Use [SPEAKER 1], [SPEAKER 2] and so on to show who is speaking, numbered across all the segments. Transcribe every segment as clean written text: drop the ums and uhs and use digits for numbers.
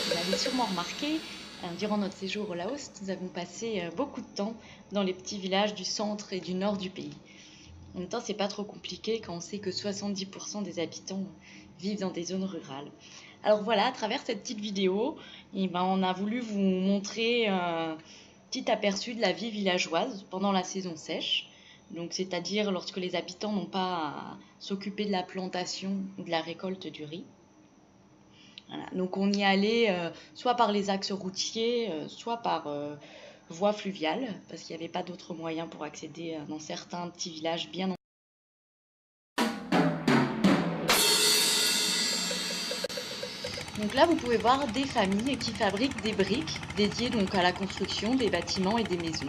[SPEAKER 1] Vous l'avez sûrement remarqué, durant notre séjour au Laos, nous avons passé beaucoup de temps dans les petits villages du centre et du nord du pays. En même temps, c'est pas trop compliqué quand on sait que 70% des habitants vivent dans des zones rurales. Alors voilà, à travers cette petite vidéo, on a voulu vous montrer un petit aperçu de la vie villageoise pendant la saison sèche. Donc, c'est-à-dire lorsque les habitants n'ont pas à s'occuper de la plantation ou de la récolte du riz. Voilà. Donc on y allait soit par les axes routiers, soit par voie fluviale, parce qu'il n'y avait pas d'autres moyens pour accéder dans certains petits villages bien en... Donc là, vous pouvez voir des familles qui fabriquent des briques dédiées donc à la construction des bâtiments et des maisons.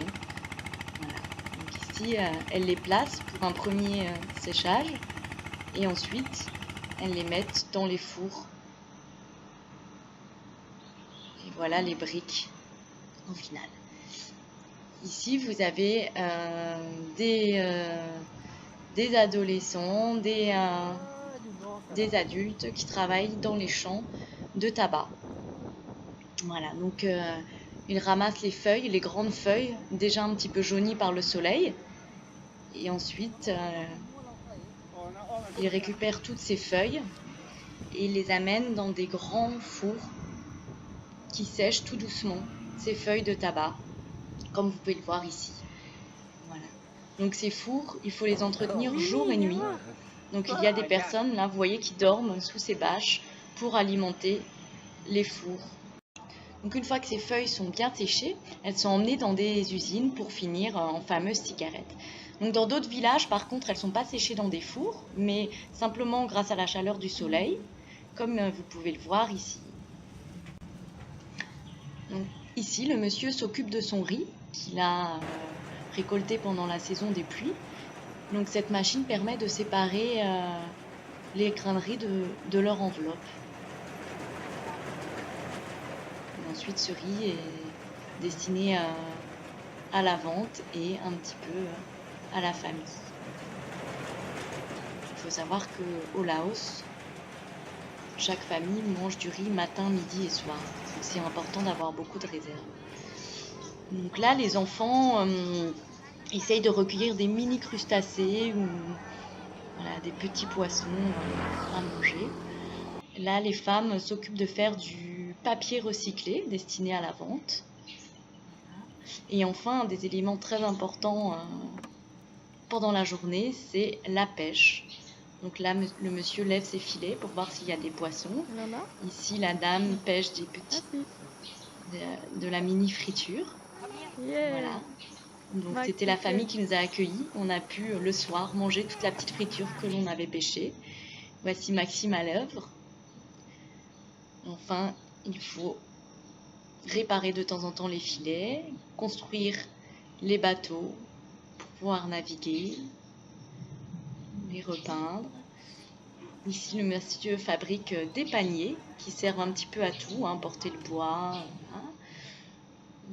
[SPEAKER 1] Voilà. Donc ici, elles les placent pour un premier séchage et ensuite, elles les mettent dans les fours. Et voilà les briques au final. Ici, vous avez des adolescents, des adultes qui travaillent dans les champs de tabac. Voilà, donc ils ramassent les feuilles, les grandes feuilles, déjà un petit peu jaunies par le soleil. Et ensuite, ils récupèrent toutes ces feuilles et ils les amènent dans des grands fours qui sèchent tout doucement ces feuilles de tabac, comme vous pouvez le voir ici. Voilà. Donc ces fours, il faut les entretenir jour et nuit. Donc il y a des personnes, là, vous voyez, qui dorment sous ces bâches pour alimenter les fours. Donc une fois que ces feuilles sont bien séchées, elles sont emmenées dans des usines pour finir en fameuses cigarettes. Donc dans d'autres villages, par contre, elles ne sont pas séchées dans des fours, mais simplement grâce à la chaleur du soleil, comme vous pouvez le voir ici. Donc, ici, le monsieur s'occupe de son riz qu'il a récolté pendant la saison des pluies. Donc cette machine permet de séparer les grains de riz de leur enveloppe. Et ensuite, ce riz est destiné à la vente et un petit peu à la famille. Il faut savoir qu'au Laos, chaque famille mange du riz matin, midi et soir. Donc c'est important d'avoir beaucoup de réserves. Donc là, les enfants essayent de recueillir des mini crustacés ou voilà, des petits poissons à manger. Là, les femmes s'occupent de faire du papier recyclé destiné à la vente. Et enfin, un des éléments très importants pendant la journée, c'est la pêche. Donc là, le monsieur lève ses filets pour voir s'il y a des poissons. Ici, la dame pêche des petits, de la mini friture. Voilà. Donc c'était la famille qui nous a accueillis. On a pu le soir manger toute la petite friture que l'on avait pêchée. Voici Maxime à l'œuvre. Enfin, il faut réparer de temps en temps les filets, construire les bateaux pour pouvoir naviguer, les repeindre. Ici, le monsieur fabrique des paniers qui servent un petit peu à tout, hein, porter le bois. Hein.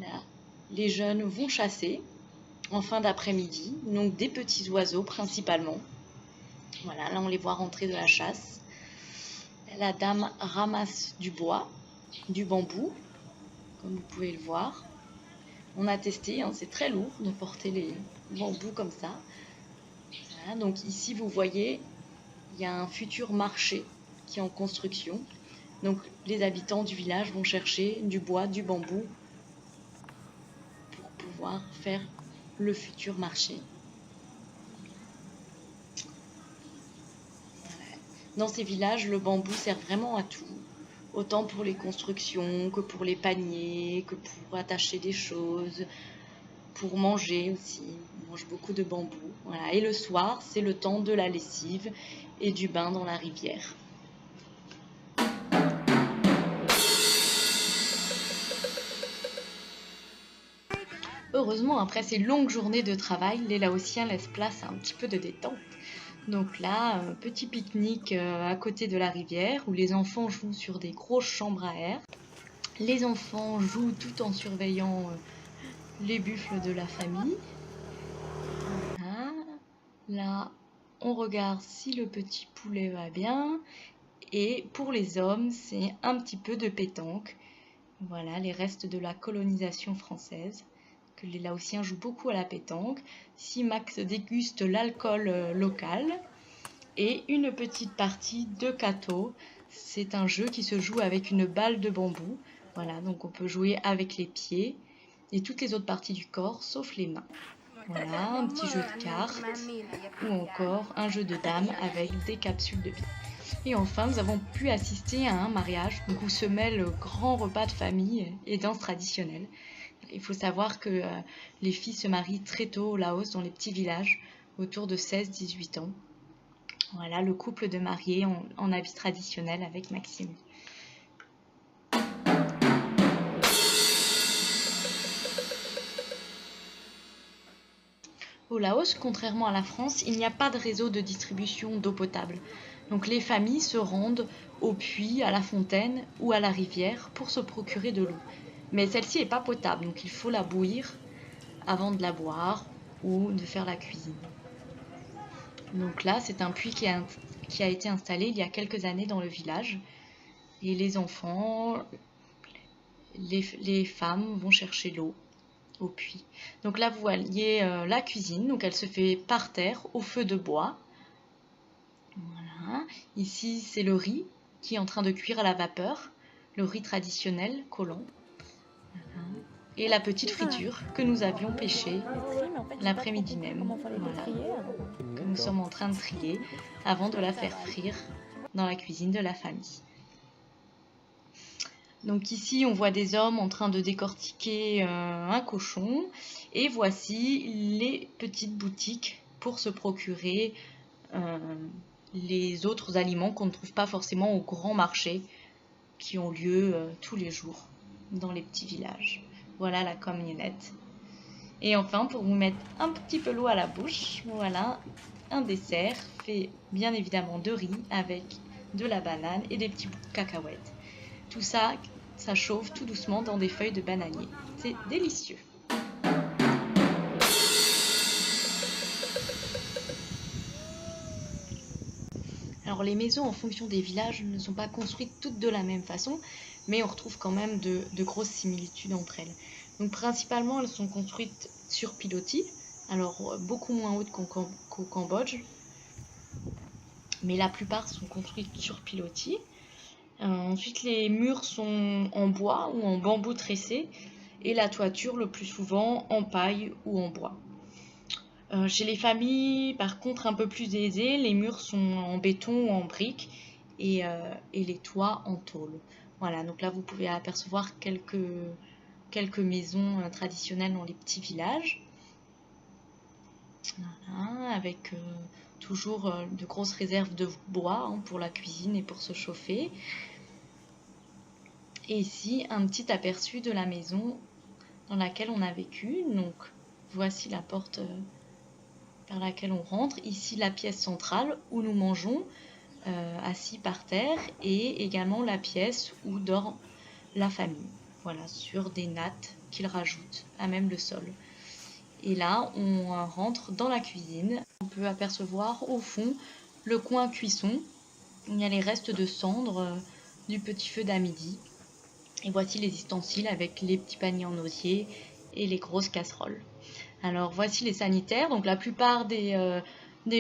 [SPEAKER 1] Là, les jeunes vont chasser en fin d'après-midi, donc des petits oiseaux principalement. Voilà, là on les voit rentrer de la chasse. La dame ramasse du bois, du bambou, comme vous pouvez le voir. On a testé, hein, c'est très lourd de porter les bambous comme ça. Voilà, donc ici vous voyez, il y a un futur marché qui est en construction. Donc les habitants du village vont chercher du bois, du bambou pour pouvoir faire le futur marché. Dans ces villages, le bambou sert vraiment à tout, autant pour les constructions que pour les paniers, que pour attacher des choses, pour manger aussi. On mange beaucoup de bambou. Voilà. Et le soir, c'est le temps de la lessive et du bain dans la rivière. Heureusement, après ces longues journées de travail, les Laotiens laissent place à un petit peu de détente. Donc là, petit pique-nique à côté de la rivière où les enfants jouent sur des grosses chambres à air. Les enfants jouent tout en surveillant les buffles de la famille. Voilà. Là, on regarde si le petit poulet va bien. Et pour les hommes, c'est un petit peu de pétanque. Voilà, les restes de la colonisation française. Que les Laotiens jouent beaucoup à la pétanque. Si Max déguste l'alcool local. Et une petite partie de Kato. C'est un jeu qui se joue avec une balle de bambou. Voilà, donc on peut jouer avec les pieds et toutes les autres parties du corps, sauf les mains. Voilà, un petit jeu de cartes ou encore un jeu de dames avec des capsules de billes. Et enfin, nous avons pu assister à un mariage où se mêlent grand repas de famille et danse traditionnelle. Il faut savoir que les filles se marient très tôt au Laos, dans les petits villages, autour de 16-18 ans. Voilà, le couple de mariés en habit traditionnel avec Maxime. Au Laos, contrairement à la France, il n'y a pas de réseau de distribution d'eau potable. Donc les familles se rendent au puits, à la fontaine ou à la rivière pour se procurer de l'eau. Mais celle-ci n'est pas potable, donc il faut la bouillir avant de la boire ou de faire la cuisine. Donc là, c'est un puits qui a été installé il y a quelques années dans le village. Et les enfants, les femmes vont chercher l'eau au puits. Donc là, vous voyez la cuisine. Donc elle se fait par terre au feu de bois. Voilà. Ici, c'est le riz qui est en train de cuire à la vapeur. Le riz traditionnel collant. Voilà. Et la petite friture que nous avions pêchée l'après-midi même. Voilà. Que nous sommes en train de trier avant de la faire frire dans la cuisine de la famille. Donc ici, on voit des hommes en train de décortiquer un cochon. Et voici les petites boutiques pour se procurer les autres aliments qu'on ne trouve pas forcément au grand marché qui ont lieu tous les jours dans les petits villages. Voilà la camionnette. Et enfin, pour vous mettre un petit peu l'eau à la bouche, voilà un dessert fait bien évidemment de riz avec de la banane et des petits bouts de cacahuètes. Tout ça, ça chauffe tout doucement dans des feuilles de bananier. C'est délicieux. Alors les maisons en fonction des villages ne sont pas construites toutes de la même façon, mais on retrouve quand même de grosses similitudes entre elles. Donc principalement elles sont construites sur pilotis, alors beaucoup moins hautes qu'au Cambodge, mais la plupart sont construites sur pilotis. Ensuite les murs sont en bois ou en bambou tressé et la toiture le plus souvent en paille ou en bois. Chez les familles, par contre, un peu plus aisées, les murs sont en béton ou en briques et les toits en tôle. Voilà, donc là, vous pouvez apercevoir quelques maisons traditionnelles dans les petits villages. Voilà, avec toujours de grosses réserves de bois pour la cuisine et pour se chauffer. Et ici, un petit aperçu de la maison dans laquelle on a vécu. Donc, voici la porte par laquelle on rentre. Ici, la pièce centrale où nous mangeons, assis par terre, et également la pièce où dort la famille. Voilà, sur des nattes qu'ils rajoutent à même le sol. Et là, on rentre dans la cuisine. On peut apercevoir au fond le coin cuisson. Il y a les restes de cendres du petit feu d'à midi. Et voici les ustensiles avec les petits paniers en osier et les grosses casseroles. Alors voici les sanitaires. Donc la plupart des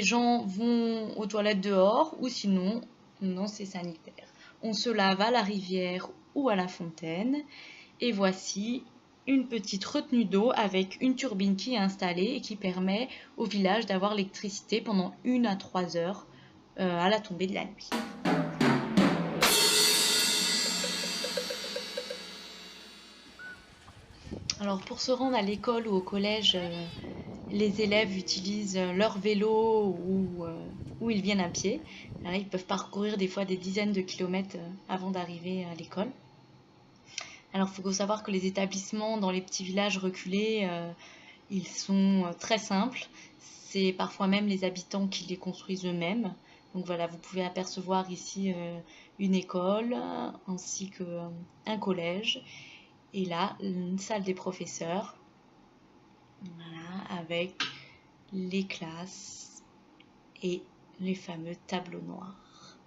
[SPEAKER 1] gens vont aux toilettes dehors ou sinon dans ces sanitaires. On se lave à la rivière ou à la fontaine. Et voici une petite retenue d'eau avec une turbine qui est installée et qui permet au village d'avoir l'électricité pendant 1 à 3 heures à la tombée de la nuit. Alors pour se rendre à l'école ou au collège, les élèves utilisent leur vélo ou ils viennent à pied. Là, ils peuvent parcourir des fois des dizaines de kilomètres avant d'arriver à l'école. Alors il faut savoir que les établissements dans les petits villages reculés, ils sont très simples. C'est parfois même les habitants qui les construisent eux-mêmes. Donc voilà, vous pouvez apercevoir ici une école ainsi qu'un collège. Et là, une salle des professeurs, voilà, avec les classes et les fameux tableaux noirs.